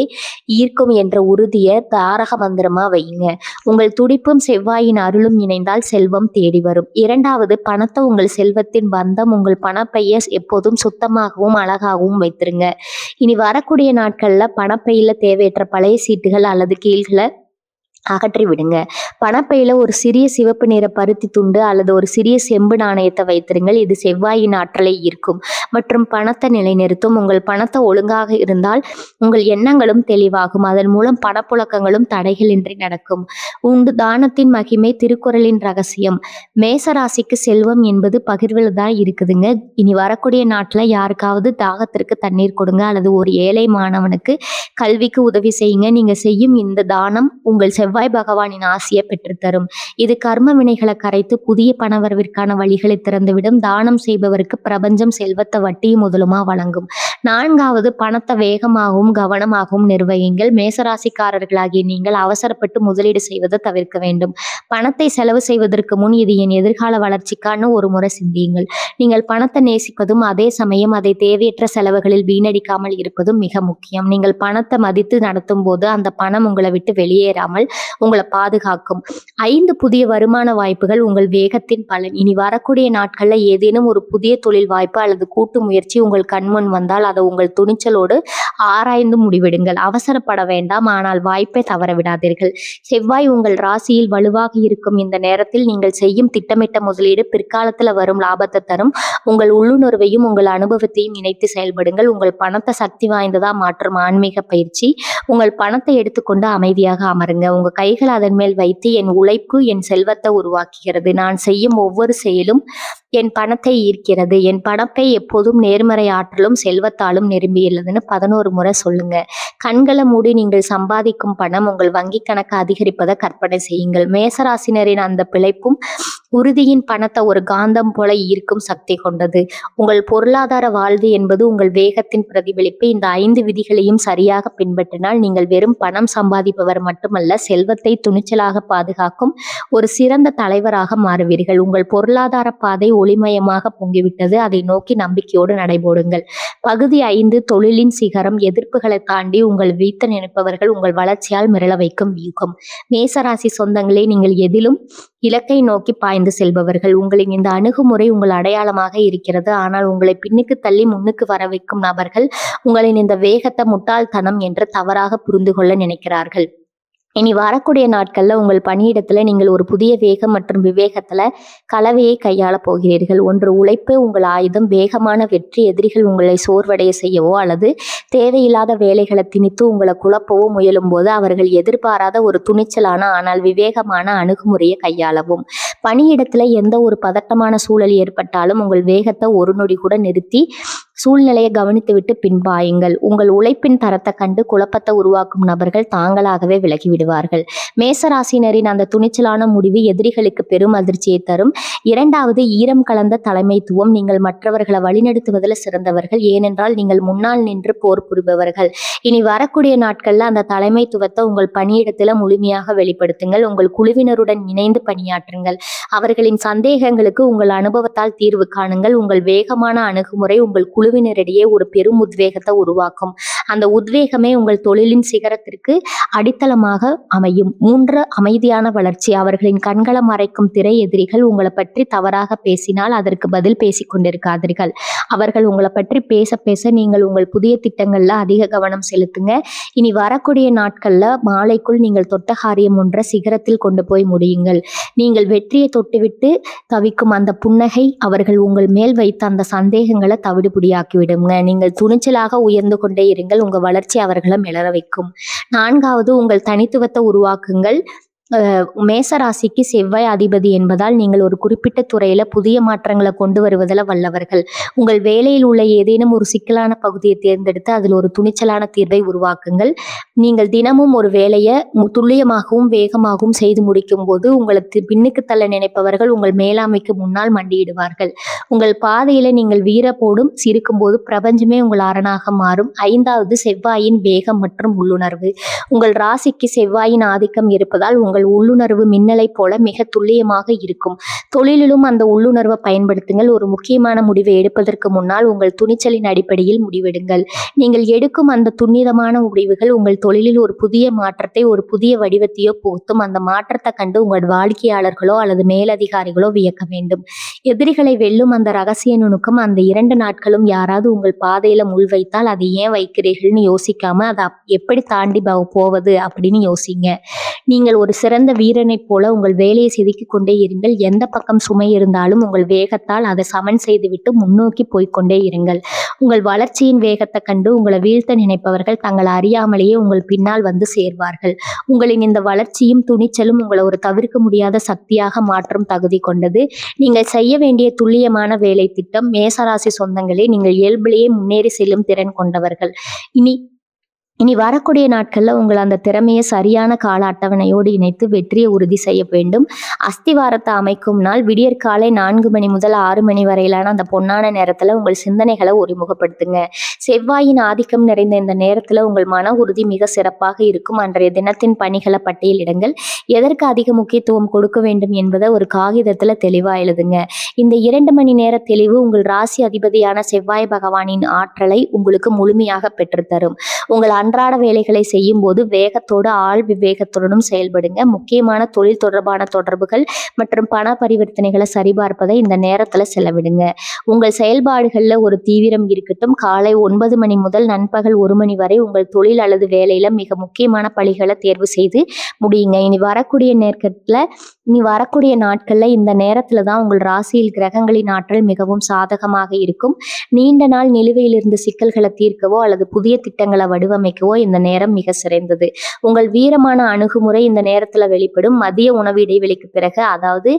ஈர்க்கும் என்ற உறுதியை தாரக மந்திரமா வையுங்க. உங்கள் துடிப்பும் செவ்வாயின் அருளும் இணைந்தால் செல்வம் தேடி வரும். 2. பணத்தை உங்கள் செல்வத்தின் பந்தம். உங்கள் பணப்பையை எப்போதும் சுத்தமாகவும் அழகாகவும் வைத்திருங்க. இனி வரக்கூடிய நாட்கள்ல பணப்பையில தேவையற்ற பழைய சீட்டுகள் அல்லது கீழ்களை அகற்றி விடுங்க. பணப்பையில ஒரு சிறிய சிவப்பு நிற பருத்தி துண்டு அல்லது ஒரு சிறிய செம்பு நாணயத்தை வைத்திருங்கள். இது செவ்வாயின் ஆற்றலை ஈர்க்கும் மற்றும் பணத்தை நிலைநிறுத்தும். உங்கள் பணத்தை ஒழுங்காக இருந்தால் உங்கள் எண்ணங்களும் தெளிவாகும். அதன் மூலம் பணப்புழக்கங்களும் தடைகளின்றி நடக்கும். உண்டு தானத்தின் மகிமை. திருக்குறளின் ரகசியம். மேசராசிக்கு செல்வம் என்பது பகிர்வில் தான் இருக்குதுங்க. இனி வரக்கூடிய நாட்டில் யாருக்காவது தாகத்திற்கு தண்ணீர் கொடுங்க அல்லது ஒரு ஏழை மாணவனுக்கு கல்விக்கு உதவி செய்யுங்க. நீங்க செய்யும் இந்த தானம் உங்கள் செவ்வாய் பகவானின் ஆசியை பெற்றுத்தரும். இது கர்ம வினைகளை கரைத்து புதிய பணவரவிற்கான வழிகளை திறந்துவிடும். தானம் செய்பவருக்கு பிரபஞ்சம் செல்வத்தை வட்டியும் முதலுமா வழங்கும். 4. பணத்தை வேகமாகவும் கவனமாகவும் நிர்வகிங்கள். மேசராசிக்காரர்களாகிய நீங்கள் அவசரப்பட்டு முதலீடு செய்வதை தவிர்க்க வேண்டும். பணத்தை செலவு செய்வதற்கு முன் இது என் எதிர்கால வளர்ச்சிக்கான ஒரு முறை சிந்தியுங்கள். நீங்கள் பணத்தை நேசிப்பதும் அதே சமயம் அதை தேவையற்ற செலவுகளில் வீணடிக்காமல் இருப்பதும் மிக முக்கியம். நீங்கள் பணத்தை மதித்து நடத்தும் போது அந்த பணம் உங்களை விட்டு வெளியேறாமல் உங்களை பாதுகாக்கும். 5 புதிய வருமான வாய்ப்புகள். உங்கள் வேகத்தின் பலன். இனி வரக்கூடிய நாட்கள்ல ஏதேனும் ஒரு புதிய தொழில் வாய்ப்பு அல்லது கூட்டு முயற்சி உங்கள் கண்முன் வந்தால் அதை உங்கள் துணிச்சலோடு ஆராய்ந்து முடிவெடுங்கள். அவசரப்பட வேண்டாம், ஆனால் வாய்ப்பை தவறவிடாதீர்கள். செவ்வாய் உங்கள் ராசியில் வலுவாக இருக்கும் இந்த நேரத்தில் நீங்கள் செய்யும் திட்டமிட்ட முதலீடு பிற்காலத்துல வரும் லாபத்தை தரும். உங்கள் உள்ளுணர்வையும் உங்கள் அனுபவத்தையும் இணைத்து செயல்படுங்கள். உங்கள் பணத்தை சக்தி வாய்ந்ததா மாற்றும் ஆன்மீக பயிற்சி. உங்கள் பணத்தை எடுத்துக்கொண்டு அமைதியாக அமருங்க. உங்க கைகள் அதன் மேல் வைத்து என் உழைப்பு என் செல்வத்தை உருவாக்குகிறது. நான் செய்யும் ஒவ்வொரு செயலும் என் பணத்தை ஈர்க்கிறது. என் பணப்பை எப்போதும் நேர்மறை ஆற்றலும் செல்வத்தாலும் நிரம்பியுள்ளதுன்னு 11 முறை சொல்லுங்க. கண்களை மூடி நீங்கள் சம்பாதிக்கும் பணம் உங்கள் வங்கி கணக்கு அதிகரிப்பதை கற்பனை செய்யுங்கள். மேசராசினரின் அந்த பிழைப்பும் உறுதியின் பணத்தை ஒரு காந்தம் போல ஈர்க்கும் சக்தி கொண்டது. உங்கள் பொருளாதார வாழ்வு என்பது உங்கள் வேகத்தின் பிரதிபலிப்பு. இந்த 5 விதிகளையும் சரியாக பின்பற்றினால் நீங்கள் வெறும் பணம் சம்பாதிப்பவர் மட்டுமல்ல, செல்வத்தை துணிச்சலாக பாதுகாக்கும் ஒரு சிறந்த தலைவராக மாறுவீர்கள். உங்கள் பொருளாதார பாதை ஒளிமயமாக பொங்கிவிட்டது. அதை நோக்கி நம்பிக்கையோடு நடைபோடுங்கள். பகுதி 5 தொழிலின் சிகரம். எதிர்ப்புகளை தாண்டி உங்கள் வீழ்த்த நினைப்பவர்கள் உங்கள் வளர்ச்சியால் மிரள வைக்கும் வியூகம். மேசராசி சொந்தங்களே, நீங்கள் எதிலும் இலக்கை நோக்கி பாய்ந்து செல்பவர்கள். உங்களின் இந்த அணுகுமுறை உங்கள் அடையாளமாக இருக்கிறது. ஆனால் உங்களை பின்னுக்கு தள்ளி முன்னுக்கு வர வைக்கும் நபர்கள் உங்களின் இந்த வேகத்தை முட்டாள்தனம் என்று தவறாக புரிந்து கொள்ள நினைக்கிறார்கள். இனி வரக்கூடிய நாட்கள்ல உங்கள் பணியிடத்துல நீங்கள் ஒரு புதிய வேகம் மற்றும் விவேகத்துல கலவையை கையாள போகிறீர்கள். ஒன்று உழைப்பு உங்கள் ஆயுதம். வேகமான வெற்றி எதிரிகள் உங்களை சோர்வடைய செய்யவோ அல்லது தேவையில்லாத வேலைகளை திணித்து உங்களை குழப்பவோ முயலும் போது அவர்கள் எதிர்பாராத ஒரு துணிச்சலான ஆனால் விவேகமான அணுகுமுறையை கையாளவும். பணியிடத்துல எந்த ஒரு பதட்டமான சூழல் ஏற்பட்டாலும் உங்கள் வேகத்தை ஒரு நொடி கூட நிறுத்தி சூழ்நிலையை கவனித்துவிட்டு பின்பாயுங்கள். உங்கள் உழைப்பின் தரத்தை கண்டு குழப்பத்தை உருவாக்கும் நபர்கள் தாங்களாகவே விலகிவிடுவார்கள். மேசராசினரின் அந்த துணிச்சலான முடிவு எதிரிகளுக்கு பெரும் அதிர்ச்சியை தரும். இரண்டாவது, ஈரம் கலந்த தலைமைத்துவம். நீங்கள் மற்றவர்களை வழிநடத்துவதில் சிறந்தவர்கள். ஏனென்றால் நீங்கள் முன்னால் நின்று போர் புரிபவர்கள். இனி வரக்கூடிய நாட்கள்ல அந்த தலைமைத்துவத்தை உங்கள் பணியிடத்துல முழுமையாக வெளிப்படுத்துங்கள். உங்கள் குழுவினருடன் இணைந்து பணியாற்றுங்கள். அவர்களின் சந்தேகங்களுக்கு உங்கள் அனுபவத்தால் தீர்வு காணுங்கள். உங்கள் வேகமான அணுகுமுறை உங்கள் குழுவினரிடையே ஒரு பெரும் உத்வேகத்தை உருவாக்கும். அந்த உத்வேகமே உங்கள் தொழிலின் சிகரத்திற்கு அடித்தளமாக அமையும். 3, அமைதியான வளர்ச்சி. அவர்களின் கண்களை மறைக்கும் திரை எதிரிகள் உங்களை பற்றி தவறாக பேசினால் அதற்கு பதில் பேசிக் கொண்டிருக்காதீர்கள். அவர்கள் உங்களை பற்றி பேச பேச நீங்கள் உங்கள் புதிய திட்டங்கள்ல அதிக கவனம் செலுத்துங்க. இனி வரக்கூடிய நாட்கள்ல மாலைக்குள் நீங்கள் தொட்ட காரியம் ஒன்றை சிகரத்தில் கொண்டு போய் முடியுங்கள். நீங்கள் வெற்றியை தொட்டுவிட்டு தவிக்கும் அந்த புன்னகை அவர்கள் உங்கள் மேல் வைத்த அந்த சந்தேகங்களை தவிடுபடியாக்கிவிடுங்க. நீங்கள் துணிச்சலாக உயர்ந்து கொண்டே இருங்கள். உங்க வளர்ச்சி அவர்களை மிளற வைக்கும். 4வது, உங்கள் தனித்துவத்தை உருவாக்குங்கள். மேசராசிக்கு செவ்வாய் அதிபதி என்பதால் நீங்கள் ஒரு குறிப்பிட்ட துறையில புதிய மாற்றங்களை கொண்டு வருவதில் வல்லவர்கள். உங்கள் வேலையில் உள்ள ஏதேனும் ஒரு சிக்கலான பகுதியை தேர்ந்தெடுத்து அதில் ஒரு துணிச்சலான தீர்வை உருவாக்குங்கள். நீங்கள் தினமும் ஒரு வேலையை துல்லியமாகவும் வேகமாகவும் செய்து முடிக்கும் போது உங்களுக்கு பின்னுக்கு தள்ள நினைப்பவர்கள் உங்கள் மேலாண்மைக்கு முன்னால் மண்டியிடுவார்கள். உங்கள் பாதையில நீங்கள் வீரப்போடும் சிரிக்கும் போது பிரபஞ்சமே உங்கள் அரணாக மாறும். 5வது, செவ்வாயின் வேகம் மற்றும் உள்ளுணர்வு. உங்கள் ராசிக்கு செவ்வாயின் ஆதிக்கம் இருப்பதால் உங்கள் உள்ளுணர்வு மின்னலை போல மிக துல்லியமாக இருக்கும். தொழிலிலும் அந்த உள்ளுணர்வை பயன்படுத்துங்கள். ஒரு முக்கியமான முடிவை எடுப்பதற்கு முன்னால் உங்கள் துணிச்சலின் அடிப்படையில் முடிவெடுங்கள். நீங்கள் எடுக்கும் அந்த துன்னிதமான முடிவுகள் உங்கள் தொழிலில் ஒரு புதிய மாற்றத்தை ஒரு புதிய வடிவத்தையோ புகுத்தும். அந்த மாற்றத்தை கண்டு உங்கள் வாடிக்கையாளர்களோ அல்லது மேலதிகாரிகளோ வியக்க வேண்டும். எதிரிகளை வெல்லும் அந்த ரகசிய நுணுக்கம். அந்த 2 நாட்களும் யாராவது உங்கள் பாதையில முள் வைத்தால் அதை ஏன் வைக்கிறீர்கள்னு யோசிக்காம அதை எப்படி தாண்டி போவது அப்படின்னு யோசிங்க. நீங்கள் ஒரு சிறந்த வீரனைப் போல உங்கள் வேலையை செதுக்கிக் கொண்டே இருங்கள். எந்த பக்கம் சுமை இருந்தாலும் உங்கள் வேகத்தால் அதை சமன் செய்துவிட்டு முன்னோக்கி போய்கொண்டே இருங்கள். உங்கள் வளர்ச்சியின் வேகத்தை கண்டு உங்களை வீழ்த்த நினைப்பவர்கள் தங்களை அறியாமலேயே உங்கள் பின்னால் வந்து சேர்வார்கள். உங்களின் இந்த வளர்ச்சியும் துணிச்சலும் உங்களை ஒரு தவிர்க்க முடியாத சக்தியாக மாற்றும் தகுதி கொண்டது. நீங்கள் செய்ய வேண்டிய துல்லியமான வேலை திட்டம். மேசராசி சொந்தங்களே, நீங்கள் இயல்பிலேயே முன்னேறி செல்லும் திறன் கொண்டவர்கள். இனி வரக்கூடிய நாட்கள்ல உங்கள் அந்த திறமையை சரியான கால அட்டவணையோடு இணைத்து வெற்றியை உறுதி செய்ய வேண்டும். அஸ்திவாரத்தை அமைக்கும் நாள் விடியற்காலை 4 மணி முதல் 6 மணி வரையிலான அந்த பொன்னான நேரத்துல உங்கள் சிந்தனைகளை ஒருமுகப்படுத்துங்க. செவ்வாயின் ஆதிக்கம் நிறைந்த இந்த நேரத்துல உங்கள் மன உறுதி மிக சிறப்பாக இருக்கும். அன்றைய தினத்தின் பணிகளை பட்டியலிடுங்கள். எதற்கு அதிக முக்கியத்துவம் கொடுக்க வேண்டும் என்பதை ஒரு காகிதத்துல தெளிவா எழுதுங்க. இந்த 2 மணி நேர தெளிவு உங்கள் ராசி அதிபதியான செவ்வாய் பகவானின் ஆற்றலை உங்களுக்கு முழுமையாக பெற்றுத்தரும். உங்கள் அன்றாட வேலைகளை செய்யும் போது வேகத்தோடு ஆள் விவேகத்துடனும் செயல்படுங்க. முக்கியமான தொழில் தொடர்பான தொடர்புகள் மற்றும் பண பரிவர்த்தனைகளை சரிபார்ப்பதை இந்த நேரத்துல செலவிடுங்க. உங்கள் செயல்பாடுகள்ல ஒரு தீவிரம் இருக்கட்டும். காலை 9 மணி முதல் நண்பகல் 1 மணி வரை உங்கள் தொழில் அல்லது வேலையில மிக முக்கியமான பணிகளை தேர்வு செய்து முடியுங்க. இனி வரக்கூடிய நாட்கள்ல இந்த நேரத்துல தான் உங்கள் ராசியில் கிரகங்களின் ஆற்றல் மிகவும் சாதகமாக இருக்கும். நீண்ட நாள் நிலுவையில் இருந்த சிக்கல்களை தீர்க்கவோ அல்லது புதிய திட்டங்களை வடிவமைக்க அமைக்கவோ இந்த நேரம் மிக சிறந்தது. உங்கள் வீரமான அணுகுமுறை இந்த நேரத்துல வெளிப்படும். மதிய உணவு இடைவெளிக்கு பிறகு, அதாவது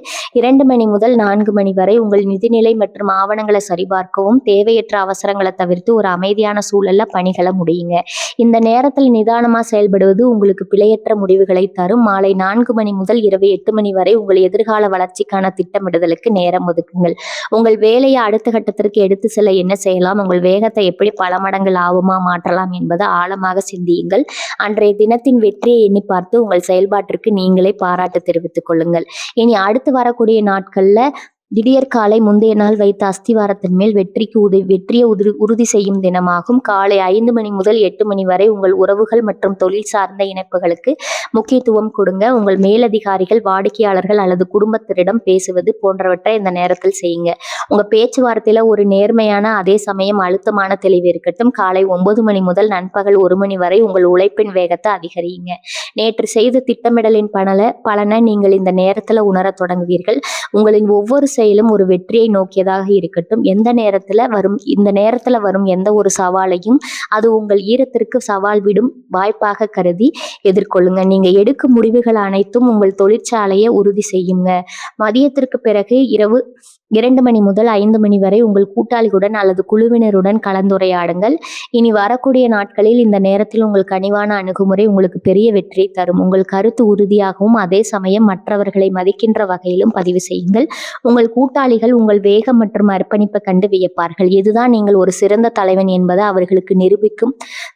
2 மணி முதல் 4 மணி வரை உங்கள் நிதிநிலை மற்றும் ஆவணங்களை சரிபார்க்கவும், தேவையற்ற அவசரங்களை தவிர்த்து ஒரு அமைதியான சூழல்ல பணிகளை முடியுங்க. இந்த நேரத்தில் நிதானமா செயல்படுவது உங்களுக்கு பிழையற்ற முடிவுகளை தரும். மாலை 4 மணி முதல் இரவு 8 மணி வரை உங்கள் எதிர்கால வளர்ச்சிக்கான திட்டமிடுதலுக்கு நேரம் ஒதுக்குங்கள். உங்கள் வேலையை அடுத்த கட்டத்திற்கு எடுத்து செல்ல என்ன செய்யலாம், உங்கள் வேகத்தை எப்படி பல மடங்கு லாபமா மாற்றலாம் என்பதை ஆழமாக சிந்தியுங்கள். அன்றைய தினத்தின் வெற்றியை எண்ணி பார்த்து உங்கள் செயல்பாட்டிற்கு நீங்களே பாராட்டு தெரிவித்துக் கொள்ளுங்கள். இனி அடுத்து வரக்கூடிய நாட்கள்ல திடீர் காலை முந்தைய நாள் வைத்த அஸ்திவாரத்தின் மேல் வெற்றியை உறுதி செய்யும் தினமாகும். காலை 5 மணி முதல் 8 மணி வரை உங்கள் உறவுகள் மற்றும் தொழில் சார்ந்த இணைப்புகளுக்கு முக்கியத்துவம் கொடுங்க. உங்கள் மேலதிகாரிகள், வாடிக்கையாளர்கள் அல்லது குடும்பத்தினரிடம் பேசுவது போன்றவற்றை இந்த நேரத்தில் செய்யுங்க. உங்க பேச்சுவார்த்தையில ஒரு நேர்மையான அதே சமயம் அழுத்தமான தெளிவு இருக்கட்டும். காலை 9 மணி முதல் நண்பகல் 1 மணி வரை உங்கள் உழைப்பின் வேகத்தை அதிகரியுங்க. நேற்று செய்த திட்டமிடலின் பலனை நீங்கள் இந்த நேரத்துல உணர தொடங்குவீர்கள். உங்களின் ஒவ்வொரு செயலும் ஒரு வெற்றியை நோக்கியதாக இருக்கட்டும். இந்த நேரத்துல வரும் எந்த ஒரு சவாலையும் அது உங்கள் ஈரத்திற்கு சவால் விடும் வாய்ப்பாக கருதி எதிர்கொள்ளுங்க. நீங்க எடுக்கும் முடிவுகள் அனைத்தும் உங்கள் தொழிற்சாலையை உறுதி செய்யுங்க. மதியத்திற்கு பிறகு இரவு 2 மணி முதல் 5 மணி வரை உங்கள் கூட்டாளிகளுடன் அல்லது குழுவினருடன் கலந்துரையாடுங்கள். இனி வரக்கூடிய நாட்களில் இந்த நேரத்தில் உங்கள் கனிவான அணுகுமுறை உங்களுக்கு பெரிய வெற்றியை தரும். உங்கள் கருத்து உறுதியாகவும் அதே சமயம் மற்றவர்களை மதிக்கின்ற வகையிலும் பதிவு செய்யுங்கள். உங்கள் கூட்டாளிகள் உங்கள் வேகம் மற்றும் அர்ப்பணிப்பை கண்டு வியப்பார்கள். இதுதான் நீங்கள் ஒரு சிறந்த தலைவன் என்பதை அவர்களுக்கு நிரூபிக்கும்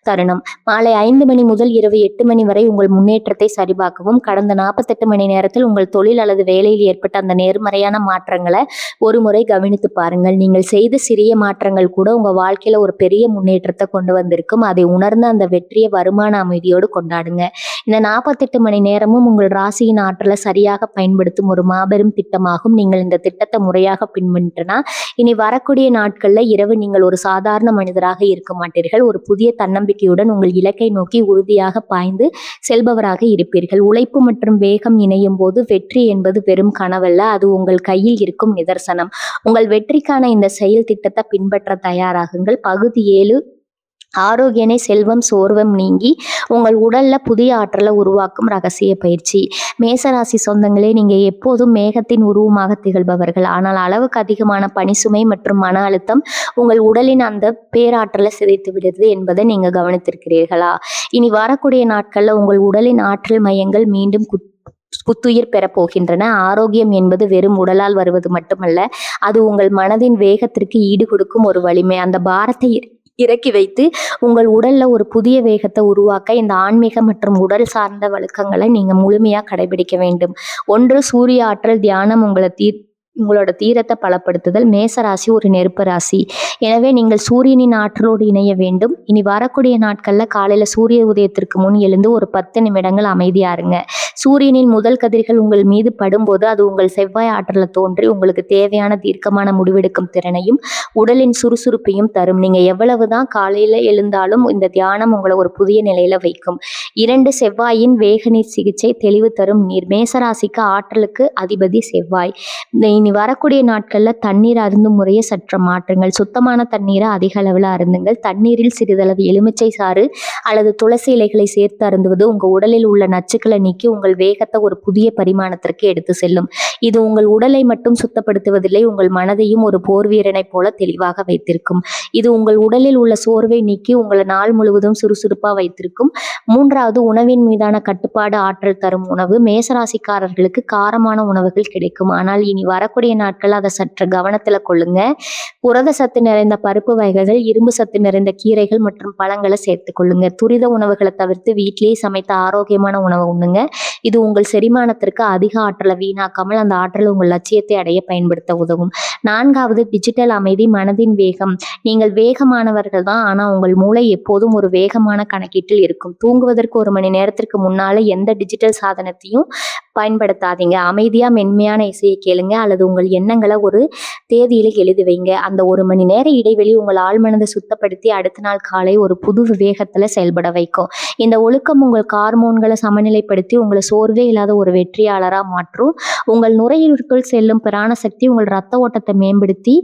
தருணம். மாலை 5 மணி முதல் இரவு 8 மணி வரை உங்கள் முன்னேற்றத்தை சரிபார்க்கவும். கடந்த 48 மணி நேரத்தில் உங்கள் தொழில் அல்லது வேலையில் ஏற்பட்ட அந்த நேர்மறையான மாற்றங்களை ஒரு முறை கவனித்து பாருங்கள். நீங்கள் செய்த சிறிய மாற்றங்கள் கூட உங்க வாழ்க்கையில ஒரு பெரிய முன்னேற்றத்தை கொண்டு வந்திருக்கும். அதை உணர்ந்து அந்த வெற்றியை வருமான அமைதியோடு கொண்டாடுங்க. இந்த 48 மணி நேரமும் உங்கள் ராசியின் ஆற்றலை சரியாக பயன்படுத்தும் ஒரு மாபெரும் திட்டமாகும். நீங்கள் இந்த திட்டத்தை முறையாக பின்பற்றினா இனி வரக்கூடிய நாட்கள்ல இரவு நீங்கள் ஒரு சாதாரண மனிதராக இருக்க மாட்டீர்கள். ஒரு புதிய தன்னம்பிக்கையுடன் உங்கள் இலக்கை நோக்கி உறுதியாக பாய்ந்து செல்பவராக இருப்பீர்கள். உழைப்பு மற்றும் வேகம் இணையும் போது வெற்றி என்பது வெறும் கனவல்ல, அது உங்கள் கையில் இருக்கும் நிதர்சனம். உங்கள் வெற்றிக்கான இந்த செயல் திட்டத்தை பின்பற்ற தயாராகுங்கள். பகுதி 7, ஆரோக்கியனை செல்வம் சோர்வம் நீங்கி உங்கள் உடல்ல புதிய ஆற்றலை உருவாக்கும் ரகசிய பயிற்சி. மேசராசி சொந்தங்களே, நீங்க எப்போதும் மேகத்தின் உருவமாக திகழ்பவர்கள். ஆனால் அளவுக்கு அதிகமான பணிசுமை மற்றும் மன அழுத்தம் உங்கள் உடலின் அந்த பேராற்றலை சிதைத்து விடுது என்பதை நீங்க கவனித்திருக்கிறீர்களா? இனி வரக்கூடிய நாட்கள்ல உங்கள் உடலின் ஆற்றல் மையங்கள் மீண்டும் புத்துயிர் பெற போகின்றன. ஆரோக்கியம் என்பது வெறும் உடலால் வருவது மட்டுமல்ல, அது உங்கள் மனதின் வேகத்திற்கு ஈடு கொடுக்கும் ஒரு வலிமை. அந்த பாரத்தை இறக்கி வைத்து உங்கள் உடல்ல ஒரு புதிய வேகத்தை உருவாக்க இந்த ஆன்மீக மற்றும் உடல் சார்ந்த வழக்கங்களை நீங்க முழுமையா கடைபிடிக்க வேண்டும். 1, சூரிய ஆற்றல் தியானம் உங்களோட தீரத்தை பலப்படுத்துதல். மேசராசி ஒரு நெருப்பு ராசி, எனவே நீங்கள் சூரியனின் ஆற்றலோடு இணைய வேண்டும். இனி வரக்கூடிய நாட்கள்ல காலையில சூரிய உதயத்திற்கு முன் எழுந்து ஒரு 10 நிமிடங்கள் அமைதியா இருங்க. சூரியனின் முதல் கதிர்கள் உங்கள் மீது படும்போது அது உங்கள் செவ்வாய் ஆற்றலை தோன்றி உங்களுக்கு தேவையான தீர்க்கமான முடிவெடுக்கும் திறனையும் உடலின் சுறுசுறுப்பையும் தரும். நீங்க எவ்வளவுதான் காலையில எழுந்தாலும் இந்த தியானம் உங்களை ஒரு புதிய நிலையில வைக்கும். 2, செவ்வாயின் வேகநீர் சிகிச்சை தெளிவு தரும் நீர். மேசராசிக்கு ஆற்றலுக்கு அதிபதி செவ்வாய். இனி வரக்கூடிய நாட்கள்ல தண்ணீர் அருந்தும் முறையை சற்று மாற்றுங்கள். சுத்தமான தண்ணீரை அதிக அளவில் அருந்துங்கள். தண்ணீரில் சிறிதளவு எலுமிச்சை சாறு அல்லது துளசி இலைகளை சேர்த்து அருந்துவது உங்க உடலில் உள்ள நச்சுக்களை நீக்கி உங்கள் வேகத்தை ஒரு புதிய பரிமாணத்திற்கு எடுத்து செல்லும். இது உங்கள் உடலை மட்டும் சுத்தப்படுத்துவதில்லை, உங்கள் மனதையும் ஒரு போர் வீரனை போல தெளிவாக வைத்திருக்கும். இது உங்கள் உடலில் உள்ள சோர்வை நீக்கி உங்களை நாள் முழுவதும் சுறுசுறுப்பா வைத்திருக்கும். 3வது, உணவின் மீதான கட்டுப்பாடு ஆற்றல் தரும் உணவு. மேசராசிக்காரர்களுக்கு காரமான உணவுகள் கிடைக்கும், ஆனால் இனி வரக்கூடிய நாட்கள் அதை சற்று கவனத்துல கொள்ளுங்க. புரத சத்து நிறைந்த பருப்பு வகைகள், இரும்பு சத்து நிறைந்த கீரைகள் மற்றும் பழங்களை சேர்த்துக் கொள்ளுங்க. துரித உணவுகளை தவிர்த்து வீட்டிலேயே சமைத்த ஆரோக்கியமான உணவை உண்ணுங்க. இது உங்கள் செரிமானத்திற்கு அதிக ஆற்றலை வீணாக்காமல் அந்த ஆற்றலை உங்கள் லட்சியத்தை அடைய பயன்படுத்த உதவும். 4வது, டிஜிட்டல் அமைதி மனதின் வேகம். நீங்கள் வேகமானவர்கள் தான், ஆனா உங்கள் மூளை எப்போதும் ஒரு வேகமான கணக்கீட்டில் இருக்கும். தூங்குவதற்கு 1 மணி நேரத்திற்கு முன்னால எந்த டிஜிட்டல் சாதனத்தையும் பயன்படுத்தாதீங்க. அமைதியா மென்மையான இசையை கேளுங்க அல்லது உங்கள் எண்ணங்களை ஒரு தேதியில எழுதி வைங்க. அந்த 1 மணி நேர இடைவெளி உங்கள் ஆழ்மனதை சுத்தப்படுத்தி அடுத்த நாள் காலை ஒரு புது வேகத்துல செயல்பட வைக்கும். இந்த ஒழுக்கம் உங்கள் ஹார்மோன்களை சமநிலைப்படுத்தி உங்களை சோர்வே இல்லாத ஒரு வெற்றியாளரா மாற்றும். உங்கள் உங்கள் நுரையீரலுக்குள் செல்லும் பிராண சக்தி உங்கள் ரத்த ஓட்டத்தை மேம்படுத்தி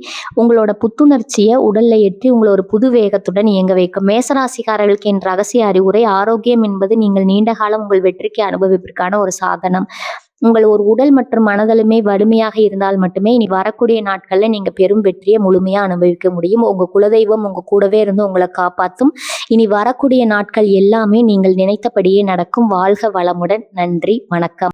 உங்களோட புத்துணர்ச்சியை உடல்ல ஏற்றி உங்களை ஒரு புது வேகத்துடன் இயங்க வைக்கும். மேசராசிக்காரர்களுக்கு என் ரகசிய அறிவுரை: ஆரோக்கியம் என்பது நீங்கள் நீண்ட காலம் உங்கள் வெற்றிக்கு அனுபவிப்பதற்கான ஒரு சாதனம். உங்கள் ஒரு உடல் மற்றும் மனதலுமே வலிமையாக இருந்தால் மட்டுமே இனி வரக்கூடிய நாட்கள்ல நீங்க பெரும் வெற்றியை முழுமையா அனுபவிக்க முடியும். உங்க குலதெய்வம் உங்க கூடவே இருந்து உங்களை காப்பாத்தும். இனி வரக்கூடிய நாட்கள் எல்லாமே நீங்கள் நினைத்தபடியே நடக்கும். வாழ்க வளமுடன். நன்றி, வணக்கம்.